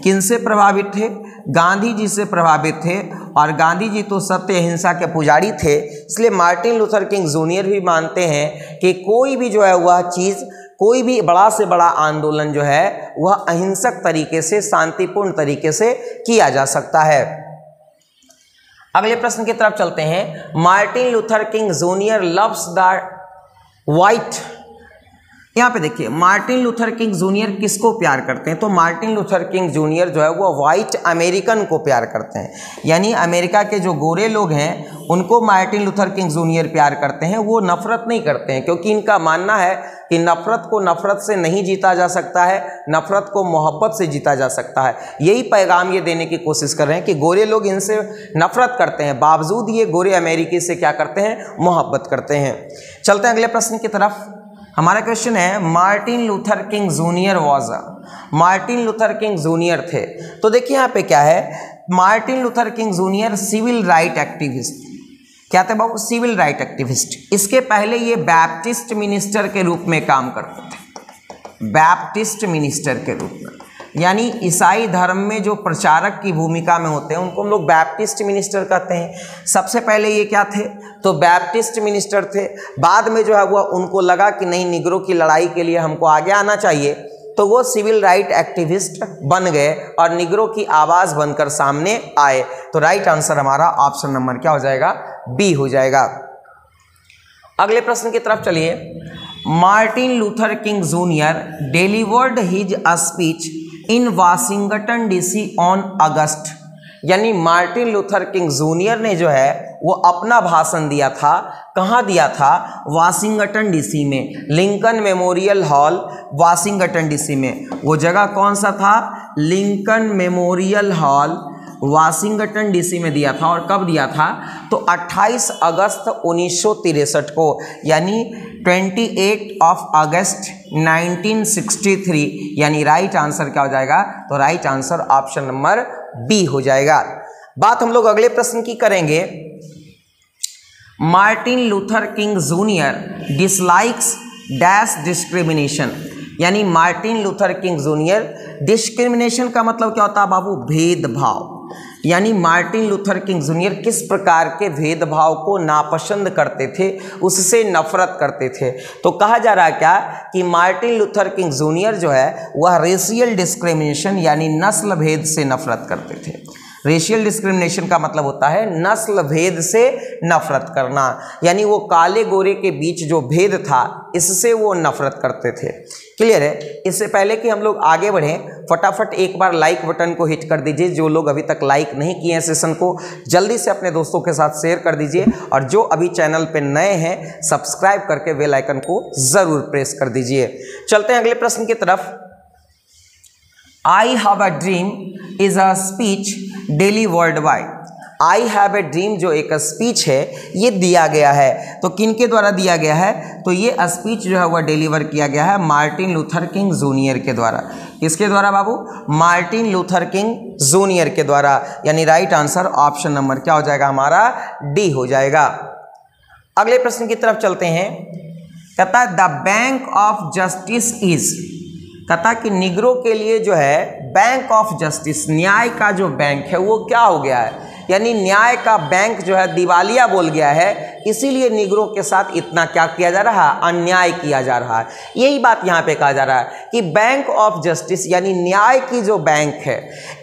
किनसे प्रभावित थे? गांधी जी से प्रभावित थे, और गांधी जी तो सत्य अहिंसा के पुजारी थे, इसलिए मार्टिन लूथर किंग जूनियर भी मानते हैं कि कोई भी जो है वह चीज़, कोई भी बड़ा से बड़ा आंदोलन जो है वह अहिंसक तरीके से, शांतिपूर्ण तरीके से किया जा सकता है। अगले प्रश्न की तरफ चलते हैं। Martin Luther King junior loves the white, यहाँ पे देखिए मार्टिन लूथर किंग जूनियर किसको प्यार करते हैं? तो मार्टिन लूथर किंग जूनियर जो है वो वाइट अमेरिकन को प्यार करते हैं, यानी अमेरिका के जो गोरे लोग हैं उनको मार्टिन लूथर किंग जूनियर प्यार करते हैं, वो नफरत नहीं करते हैं, क्योंकि इनका मानना है कि नफरत को नफरत से नहीं जीता जा सकता है, नफरत को मोहब्बत से जीता जा सकता है। यही पैगाम ये देने की कोशिश कर रहे हैं कि गोरे लोग इनसे नफरत करते हैं, बावजूद ये गोरे अमेरिकी से क्या करते हैं? मोहब्बत करते हैं। चलते हैं अगले प्रश्न की तरफ। हमारा क्वेश्चन है Martin Luther King junior was Martin Luther King junior थे। तो देखिए यहाँ पे क्या है, Martin Luther King junior civil right activist. क्या थे बाबू? Civil right activist. इसके पहले ये बैप्टिस्ट मिनिस्टर के रूप में काम करते थे, बैप्टिस्ट मिनिस्टर के रूप में, यानी ईसाई धर्म में जो प्रचारक की भूमिका में होते हैं उनको हम लोग बैप्टिस्ट मिनिस्टर कहते हैं। सबसे पहले ये क्या थे? तो बैप्टिस्ट मिनिस्टर थे। बाद में जो है वो उनको लगा कि नहीं, निग्रो की लड़ाई के लिए हमको आगे आना चाहिए, तो वो सिविल राइट एक्टिविस्ट बन गए और निग्रो की आवाज़ बनकर सामने आए। तो राइट आंसर हमारा ऑप्शन नंबर क्या हो जाएगा? बी हो जाएगा। अगले प्रश्न की तरफ चलिए। Martin Luther King junior delivered his speech in Washington DC on August, यानी मार्टिन लूथर किंग जूनियर ने जो है वो अपना भाषण दिया था। कहाँ दिया था? वाशिंगटन डीसी में, Lincoln memorial hall Washington DC में। वो जगह कौन सा था? Lincoln memorial hall Washington DC में दिया था। और कब दिया था? तो 28 अगस्त 1963 को, यानी 28 अगस्त 1963, यानी राइट आंसर क्या हो जाएगा? तो right answer option number B हो जाएगा। बात हम लोग अगले प्रश्न की करेंगे। Martin Luther King junior dislikes dash discrimination, यानी Martin Luther King junior, discrimination का मतलब क्या होता है बाबू? भेदभाव। यानी मार्टिन लूथर किंग जूनियर किस प्रकार के भेदभाव को नापसंद करते थे, उससे नफरत करते थे। तो कहा जा रहा है क्या कि मार्टिन लूथर किंग जूनियर जो है वह रेशियल डिस्क्रिमिनेशन यानी नस्ल भेद से नफरत करते थे। रेशियल डिस्क्रिमिनेशन का मतलब होता है नस्ल भेद से नफरत करना, यानी वो काले गोरे के बीच जो भेद था इससे वो नफरत करते थे। क्लियर है? इससे पहले कि हम लोग आगे बढ़ें, फटाफट एक बार लाइक बटन को हिट कर दीजिए। जो लोग अभी तक लाइक नहीं किए हैं सेशन को, जल्दी से अपने दोस्तों के साथ शेयर कर दीजिए, और जो अभी चैनल पे नए हैं सब्सक्राइब करके बेल आइकन को ज़रूर प्रेस कर दीजिए। चलते हैं अगले प्रश्न की तरफ। आई have a dream is a speech delivered by, I have a dream जो एक स्पीच है ये दिया गया है। तो किन के द्वारा दिया गया है? तो ये स्पीच जो है वह डिलीवर किया गया है मार्टिन लूथर किंग जूनियर के द्वारा। किसके द्वारा बाबू? मार्टिन लूथर किंग जूनियर के द्वारा, यानी राइट आंसर ऑप्शन नंबर क्या हो जाएगा हमारा? डी हो जाएगा। अगले प्रश्न की तरफ चलते हैं। कहता है the bank of justice is, कहता कि निग्रो के लिए जो है बैंक ऑफ जस्टिस, न्याय का जो बैंक है वो क्या हो गया है? यानी न्याय का बैंक जो है दिवालिया बोल गया है, इसीलिए निग्रो के साथ इतना क्या किया जा रहा है? अन्याय किया जा रहा है। यही बात यहाँ पे कहा जा रहा है कि बैंक ऑफ जस्टिस यानी न्याय की जो बैंक है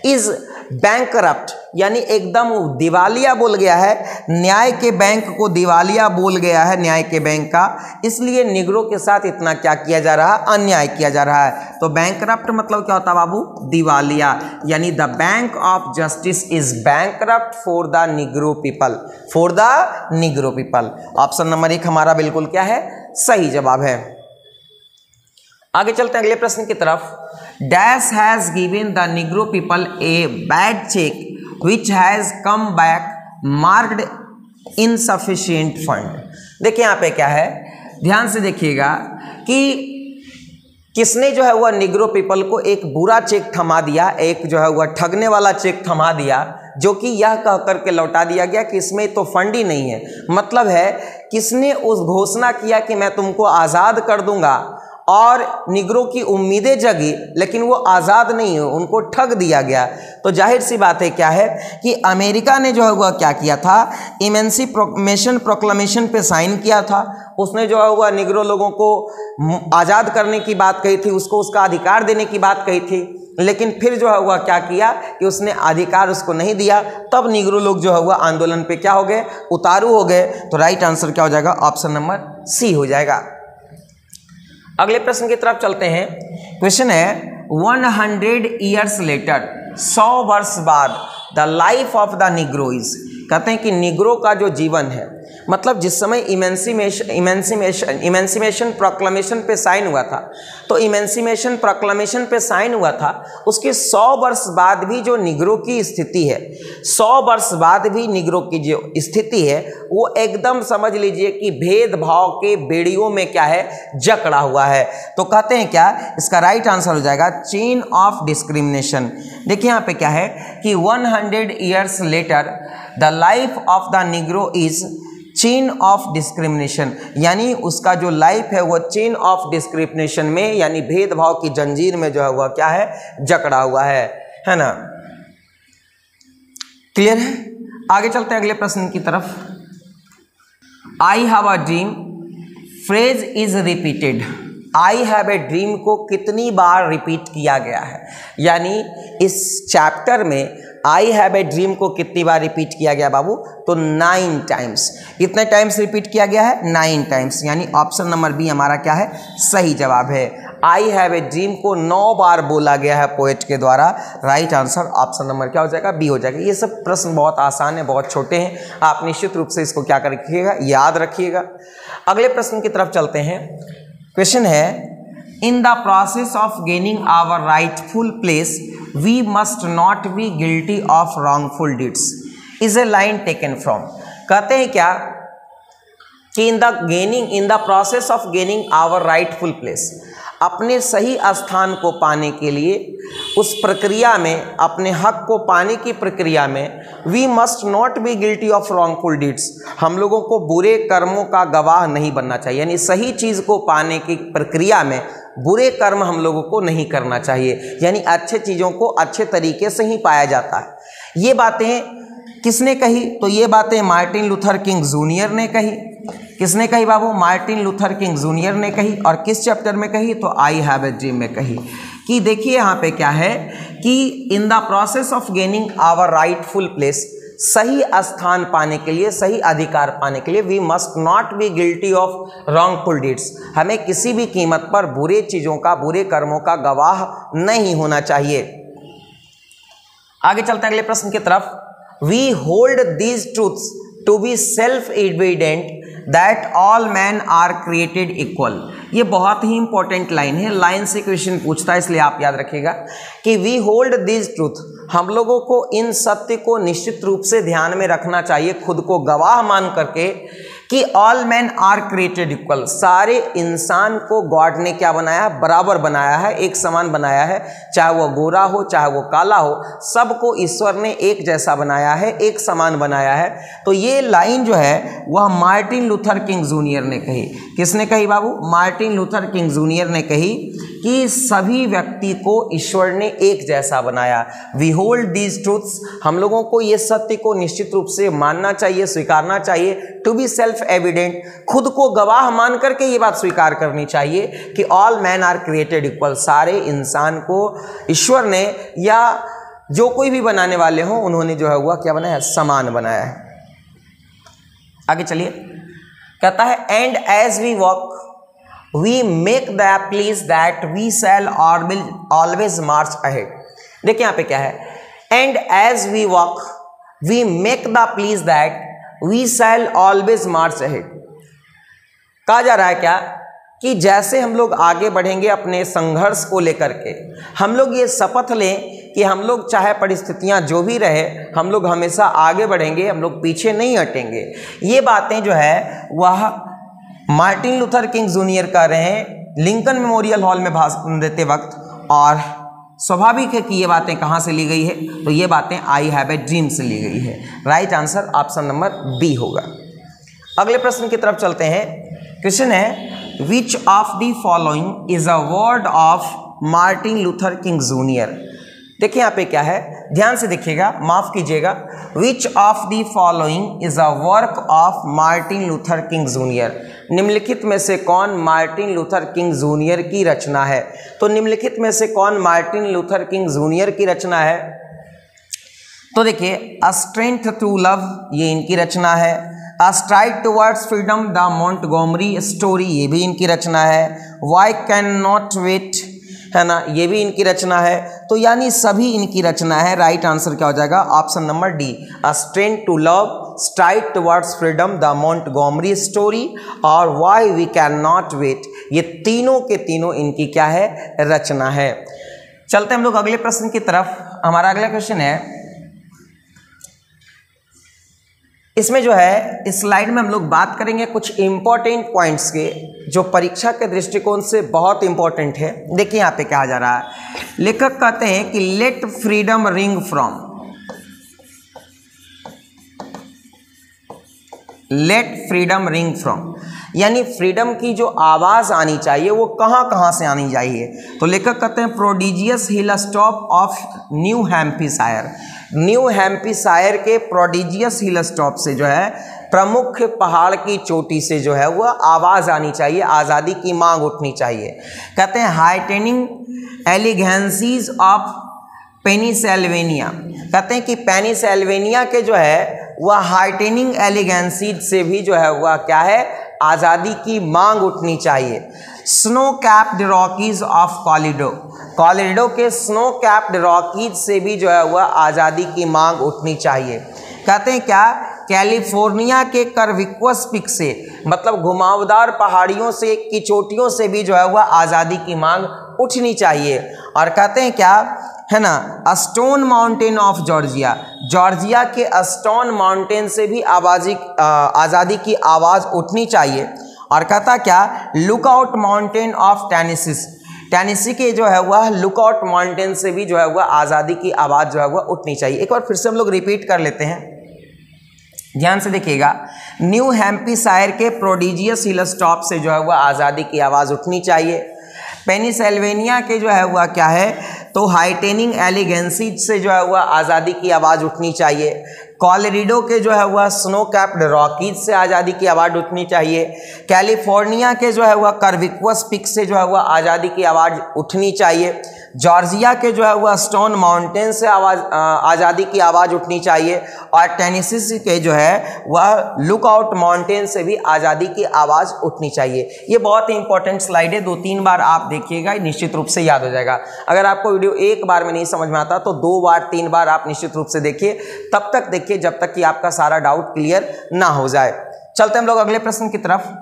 इज बैंकरप्ट, यानी एकदम दिवालिया बोल गया है। न्याय के बैंक को दिवालिया बोल गया है, न्याय के बैंक का, इसलिए निग्रो के साथ इतना क्या किया जा रहा है? अन्याय किया जा रहा है। तो बैंकरप्ट मतलब क्या होता है बाबू? दिवालिया, यानी the bank of justice is bankrupt for the Negro people, for the Negro people. Option number 1 हमारा बिल्कुल क्या है? सही जवाब है। आगे चलते हैं अगले प्रश्न की तरफ। Dash has given the Negro people a bad check which has come back marked insufficient fund। देखिए यहाँ पे क्या है, ध्यान से देखिएगा कि किसने जो है वह निग्रो पीपल को एक बुरा चेक थमा दिया, एक जो है वह ठगने वाला चेक थमा दिया, जो कि यह कह करके लौटा दिया गया कि इसमें तो फंड ही नहीं है। मतलब है किसने उस घोषणा किया कि मैं तुमको आज़ाद कर दूंगा, और निग्रो की उम्मीदें जगी, लेकिन वो आज़ाद नहीं हो, उनको ठग दिया गया। तो जाहिर सी बात है क्या है कि अमेरिका ने जो है वह क्या किया था? इमेंसिपेशन प्रोक्लेमेशन पे साइन किया था। उसने जो है वह निग्रो लोगों को आज़ाद करने की बात कही थी, उसको उसका अधिकार देने की बात कही थी, लेकिन फिर जो है वह क्या किया कि उसने अधिकार उसको नहीं दिया। तब निग्रो लोग जो है वह आंदोलन पे क्या हो गए? उतारू हो गए। तो राइट आंसर क्या हो जाएगा? ऑप्शन नंबर सी हो जाएगा। अगले प्रश्न की तरफ चलते हैं। क्वेश्चन है 100 ईयर्स लेटर, 100 वर्ष बाद, the life of the Negro is, कहते हैं कि निग्रो का जो जीवन है मतलब जिस समय इमेंसिमेशन प्रोक्लेमेशन पे साइन हुआ था, तो इमेंसिमेशन प्रोक्लेमेशन पे साइन हुआ था, उसके 100 वर्ष बाद भी जो निग्रो की स्थिति है, 100 वर्ष बाद भी निग्रो की जो स्थिति है वो एकदम समझ लीजिए कि भेदभाव के बेड़ियों में क्या है, जकड़ा हुआ है। तो कहते हैं क्या, इसका राइट आंसर हो जाएगा चेन ऑफ डिस्क्रिमिनेशन। देखिए यहाँ पे क्या है कि 100 years later the life of the Negro is chain of discrimination, यानी उसका जो लाइफ है वो चेन ऑफ डिस्क्रिमिनेशन में, यानी भेदभाव की जंजीर में जो है वह क्या है, जकड़ा हुआ है ना। क्लियर है? आगे चलते हैं अगले प्रश्न की तरफ। आई have a dream phrase is repeated. I have a dream को कितनी बार रिपीट किया गया है, यानी इस चैप्टर में आई हैव ए ड्रीम को कितनी बार रिपीट किया गया बाबू, तो 9 टाइम्स। कितने टाइम्स रिपीट किया गया है, 9 टाइम्स, यानी ऑप्शन नंबर बी हमारा क्या है, सही जवाब है। आई हैव ए ड्रीम को 9 बार बोला गया है पोएट के द्वारा। राइट आंसर ऑप्शन नंबर क्या हो जाएगा, बी हो जाएगा। ये सब प्रश्न बहुत आसान है, बहुत छोटे हैं, आप निश्चित रूप से इसको क्या कर रखिएगा, याद रखिएगा। अगले प्रश्न की तरफ चलते हैं। क्वेश्चन है, in the process of gaining our rightful place we must not be guilty of wrongful deeds is a line taken from. कहते हैं क्या कि in the process of gaining our rightful place, अपने सही स्थान को पाने के लिए, उस प्रक्रिया में, अपने हक को पाने की प्रक्रिया में, we must not be guilty of wrongful deeds, हम लोगों को बुरे कर्मों का गवाह नहीं बनना चाहिए। यानी सही चीज़ को पाने की प्रक्रिया में बुरे कर्म हम लोगों को नहीं करना चाहिए, यानी अच्छे चीज़ों को अच्छे तरीके से ही पाया जाता है। ये बातें किसने कही, तो ये बातें मार्टिन लूथर किंग जूनियर ने कही। किसने कही बाबू, मार्टिन लूथर किंग जूनियर ने कही। और किस चैप्टर में कही, तो आई हैव ए ड्रीम में कही। कि देखिए यहाँ पे क्या है कि in the process of gaining our rightful place, सही स्थान पाने के लिए, सही अधिकार पाने के लिए, we must not be guilty of wrongful deeds, हमें किसी भी कीमत पर बुरे चीज़ों का, बुरे कर्मों का गवाह नहीं होना चाहिए। आगे चलते हैं अगले प्रश्न की तरफ। We hold these truths to be self evident that all man are created equal. ये बहुत ही इंपॉर्टेंट लाइन है, लाइन से क्वेश्चन पूछता है, इसलिए आप याद रखिएगा कि वी होल्ड दिस ट्रूथ, हम लोगों को इन सत्य को निश्चित रूप से ध्यान में रखना चाहिए, खुद को गवाह मान करके, कि all man are created equal, सारे इंसान को गॉड ने क्या बनाया, बराबर बनाया है, एक समान बनाया है, चाहे वो गोरा हो चाहे वो काला हो, सबको ईश्वर ने एक जैसा बनाया है, एक समान बनाया है। तो ये लाइन जो है वह मार्टिन लूथर किंग जूनियर ने कही। किसने कही बाबू, मार्टिन लूथर किंग जूनियर ने कही कि सभी व्यक्ति को ईश्वर ने एक जैसा बनाया। वी होल्ड दीज ट्रूथ्स, हम लोगों को ये सत्य को निश्चित रूप से मानना चाहिए, स्वीकारना चाहिए। टू बी सेल्फ एविडेंट, खुद को गवाह मान करके ये बात स्वीकार करनी चाहिए कि all man are created equal, सारे इंसान को ईश्वर ने या जो कोई भी बनाने वाले हों उन्होंने जो है वह क्या बनाया है, समान बनाया है। आगे चलिए, कहता है and as we walk we make the pledge that we shall always march ahead. देखिए यहाँ पे क्या है, and as we walk we make the pledge that we shall always march ahead. कहा जा रहा है क्या कि जैसे हम लोग आगे बढ़ेंगे अपने संघर्ष को लेकर के, हम लोग ये शपथ लें कि हम लोग चाहे परिस्थितियां जो भी रहे, हम लोग हमेशा आगे बढ़ेंगे, हम लोग पीछे नहीं हटेंगे। ये बातें जो है वह मार्टिन लूथर किंग जूनियर कर रहे हैं लिंकन मेमोरियल हॉल में भाषण देते वक्त। और स्वाभाविक है कि ये बातें कहाँ से ली गई है, तो ये बातें आई हैव ए ड्रीम से ली गई है। Right answer option number B होगा। अगले प्रश्न की तरफ चलते हैं। क्वेश्चन है which of the following is a word of Martin Luther King junior. देखिए यहाँ पे क्या है, ध्यान से देखिएगा, माफ कीजिएगा। विच of the following is a work of Martin Luther King junior. निम्नलिखित में से कौन मार्टिन लूथर किंग जूनियर की रचना है। तो निम्नलिखित में से कौन मार्टिन लूथर किंग जूनियर की रचना है, तो देखिए अ स्ट्रेंथ टू लव, ये इनकी रचना है। A stride towards freedom, the Montgomery story, ये भी इनकी रचना है। व्हाई कैन नॉट वेट, है ना, ये भी इनकी रचना है। तो यानी सभी इनकी रचना है। राइट आंसर क्या हो जाएगा, option number D, a strength to love, stride towards freedom, the Montgomery story और why we can not wait, ये तीनों के तीनों इनकी क्या है, रचना है। चलते हम लोग अगले प्रश्न की तरफ। हमारा अगला क्वेश्चन है, इसमें जो है इस स्लाइड में हम लोग बात करेंगे कुछ इंपॉर्टेंट पॉइंट्स के जो परीक्षा के दृष्टिकोण से बहुत इंपॉर्टेंट है। देखिए यहाँ पे कहा जा रहा है, लेखक कहते हैं कि let freedom ring from, let freedom ring from, यानी फ्रीडम की जो आवाज आनी चाहिए वो कहाँ कहाँ से आनी चाहिए। तो लेखक कहते हैं prodigious hill stop of new Hampshire, new Hampshire के प्रोडिजियस हिल स्टॉप से जो है प्रमुख पहाड़ की चोटी से जो है वह आवाज आनी चाहिए, आज़ादी की मांग उठनी चाहिए। कहते हैं हाइटेनिंग एलिगेंसीज ऑफ पेनिसिल्वेनिया, कहते हैं कि पेनिसिल्वेनिया के जो है वह हाइटेनिंग एलिगेंसीज से भी जो है वह क्या है, आज़ादी की मांग उठनी चाहिए। स्नो कैप्ड रॉकीज ऑफ कॉलिडो, कॉलिडो के स्नो कैप्ड रॉकीज से भी जो है वह आज़ादी की मांग उठनी चाहिए। कहते हैं क्या, कैलिफोर्निया के कर्विक्वस पिक से, मतलब घुमावदार पहाड़ियों से की चोटियों से भी जो है वह आज़ादी की मांग उठनी चाहिए। और कहते हैं क्या है ना, stone mountain of Georgia, Georgia के स्टोन माउंटेन से भी आज़ादी की आवाज़ उठनी चाहिए। और कहता क्या, lookout mountain of Tennessee, Tennessee के जो है वह लुकआउट माउंटेन से भी जो है वह आज़ादी की आवाज़ जो है वह उठनी चाहिए। एक बार फिर से हम लोग रिपीट कर लेते हैं, ध्यान से देखिएगा। न्यू हैम्पशायर के प्रोडिजियस हिल स्टॉप से जो है वह आज़ादी की आवाज़ उठनी चाहिए। पेनिसिल्वेनिया के जो है वह क्या है, तो हाइटेनिंग एलिगेंसीज से जो है वह आज़ादी की आवाज़ उठनी चाहिए। कॉलोराडो के जो है वह स्नो कैप्ड रॉकीज से आज़ादी की आवाज़ उठनी चाहिए। कैलिफोर्निया के जो है वह कर्विक्वस पिक से जो है वह आज़ादी की आवाज़ उठनी चाहिए। जॉर्जिया के जो है वह स्टोन माउंटेन से आज़ादी की आवाज़ उठनी चाहिए। और टेनेसी के जो है वह लुकआउट माउंटेन से भी आज़ादी की आवाज़ उठनी चाहिए। ये बहुत ही इंपॉर्टेंट स्लाइड है, 2-3 बार आप देखिएगा, निश्चित रूप से याद हो जाएगा। अगर आपको वीडियो एक बार में नहीं समझ में आता तो 2 बार 3 बार आप निश्चित रूप से देखिए, तब तक देखिए जब तक कि आपका सारा डाउट क्लियर ना हो जाए। चलते हम लोग अगले प्रश्न की तरफ।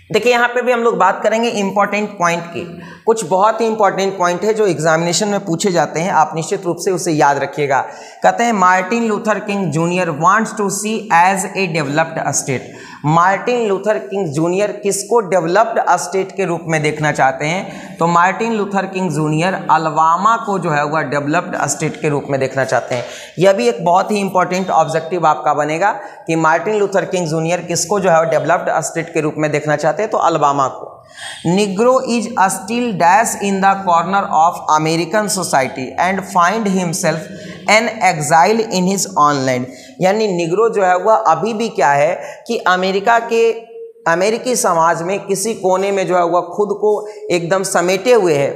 देखिए यहाँ पे भी हम लोग बात करेंगे इंपॉर्टेंट पॉइंट की। कुछ बहुत ही इंपॉर्टेंट पॉइंट है जो एग्जामिनेशन में पूछे जाते हैं, आप निश्चित रूप से उसे याद रखिएगा। कहते हैं Martin Luther King junior wants to see as a developed state, Martin Luther King junior किसको डेवलप्ड स्टेट के रूप में देखना चाहते हैं, तो Martin Luther King junior Alabama को जो है वह डेवलप्ड स्टेट के रूप में देखना चाहते हैं। यह भी एक बहुत ही इंपॉर्टेंट ऑब्जेक्टिव आपका बनेगा कि मार्टिन लूथर किंग जूनियर किसको जो है डेवलप्ड स्टेट के रूप में देखना चाहते हैं, तो अलबामा को। Negro is still dash in the corner of American society and find himself an exile in his own land, यानी निग्रो जो है वह अभी भी क्या है कि अमेरिकी समाज में किसी कोने में जो है वह खुद को एकदम समेटे हुए है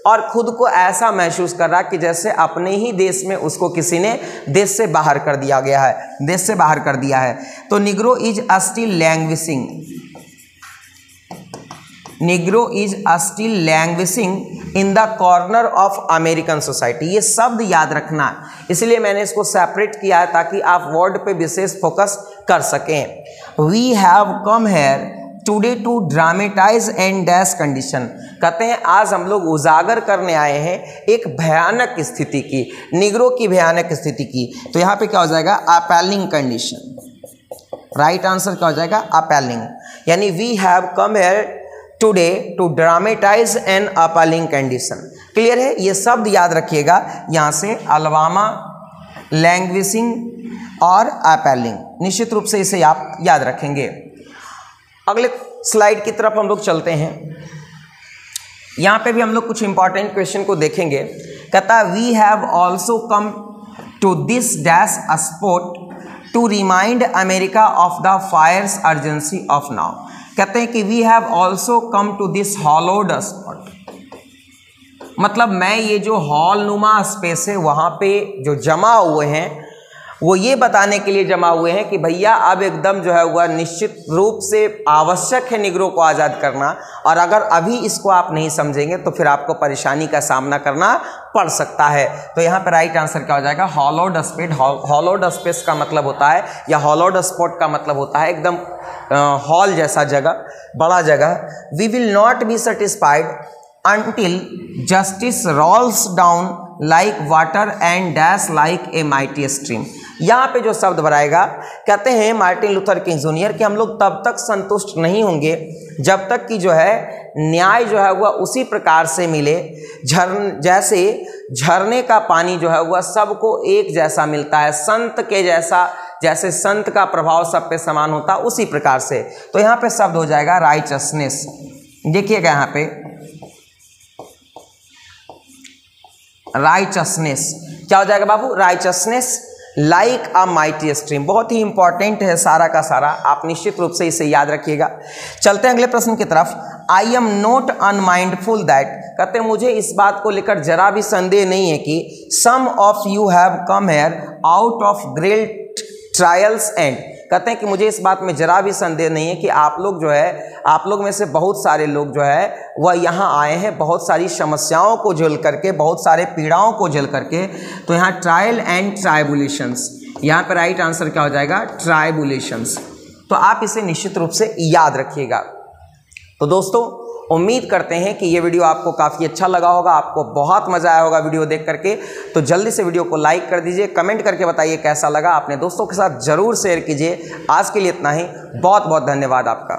और खुद को ऐसा महसूस कर रहा कि जैसे अपने ही देश में उसको किसी ने देश से बाहर कर दिया गया है, देश से बाहर कर दिया है। तो Negro is still languishing, Negro is still languishing in the corner of American society. ये शब्द याद रखना, इसलिए मैंने इसको सेपरेट किया है ताकि आप वर्ड पे विशेष फोकस कर सकें। We have come here today to dramatise and dash condition, कहते हैं आज हम लोग उजागर करने आए हैं एक भयानक स्थिति की, निग्रो की भयानक स्थिति की। तो यहाँ पे क्या हो जाएगा, अपैलिंग कंडीशन। राइट आंसर क्या हो जाएगा, अपैलिंग, यानी we have come here today to dramatize an appalling condition. Clear है, ये शब्द याद रखिएगा यहाँ से, अलबामा, लैंग्विशिंग और अपैलिंग, निश्चित रूप से इसे आप याद रखेंगे। अगले स्लाइड की तरफ हम लोग चलते हैं। यहाँ पे भी हम लोग कुछ इंपॉर्टेंट क्वेश्चन को देखेंगे। कहता we have also come to this dash spot to remind America of the fires urgency of now, कहते हैं कि we have also come to this hallowed spot, मतलब मैं ये जो हॉल नुमा स्पेस है वहाँ पे जो जमा हुए हैं वो ये बताने के लिए जमा हुए हैं कि भैया अब एकदम जो है वह निश्चित रूप से आवश्यक है निग्रो को आज़ाद करना, और अगर अभी इसको आप नहीं समझेंगे तो फिर आपको परेशानी का सामना करना पड़ सकता है। तो यहाँ पर राइट आंसर क्या हो जाएगा, हॉलोड स्पेस। हॉलोड स्पेस का मतलब होता है, या हॉलोड स्पॉट का मतलब होता है एकदम हॉल जैसा जगह, बड़ा जगह। We will not be satisfied until justice rolls down like water and dash like a mighty stream। यहाँ पे जो शब्द बनाएगा, कहते हैं मार्टिन लूथर किंग जूनियर कि हम लोग तब तक संतुष्ट नहीं होंगे जब तक कि जो है न्याय जो है वह उसी प्रकार से मिले जैसे झरने का पानी जो है वह सबको एक जैसा मिलता है, संत के जैसा, जैसे संत का प्रभाव सब पे समान होता उसी प्रकार से। तो यहाँ पे शब्द हो जाएगा राइचसनेस। देखिएगा यहाँ पे राइचसनेस क्या हो जाएगा बाबू, righteousness like a mighty stream. बहुत ही इंपॉर्टेंट है सारा का सारा, आप निश्चित रूप से इसे याद रखिएगा। चलते हैं अगले प्रश्न की तरफ। I am not unmindful that, कहते हैं मुझे इस बात को लेकर जरा भी संदेह नहीं है कि some of you have come here out of great trials and, कहते हैं कि मुझे इस बात में जरा भी संदेह नहीं है कि आप लोग जो है, आप लोग में से बहुत सारे लोग जो है वह यहाँ आए हैं बहुत सारी समस्याओं को झेल करके, बहुत सारे पीड़ाओं को झेल करके। तो यहाँ ट्रायल एंड ट्राइबुलेशंस, यहाँ पर राइट आंसर क्या हो जाएगा, ट्राइबुलेशंस। तो आप इसे निश्चित रूप से याद रखिएगा। तो दोस्तों उम्मीद करते हैं कि ये वीडियो आपको काफ़ी अच्छा लगा होगा, आपको बहुत मज़ा आया होगा वीडियो देख करके। तो जल्दी से वीडियो को लाइक कर दीजिए, कमेंट करके बताइए कैसा लगा, अपने दोस्तों के साथ ज़रूर शेयर कीजिए। आज के लिए इतना ही, बहुत बहुत धन्यवाद आपका।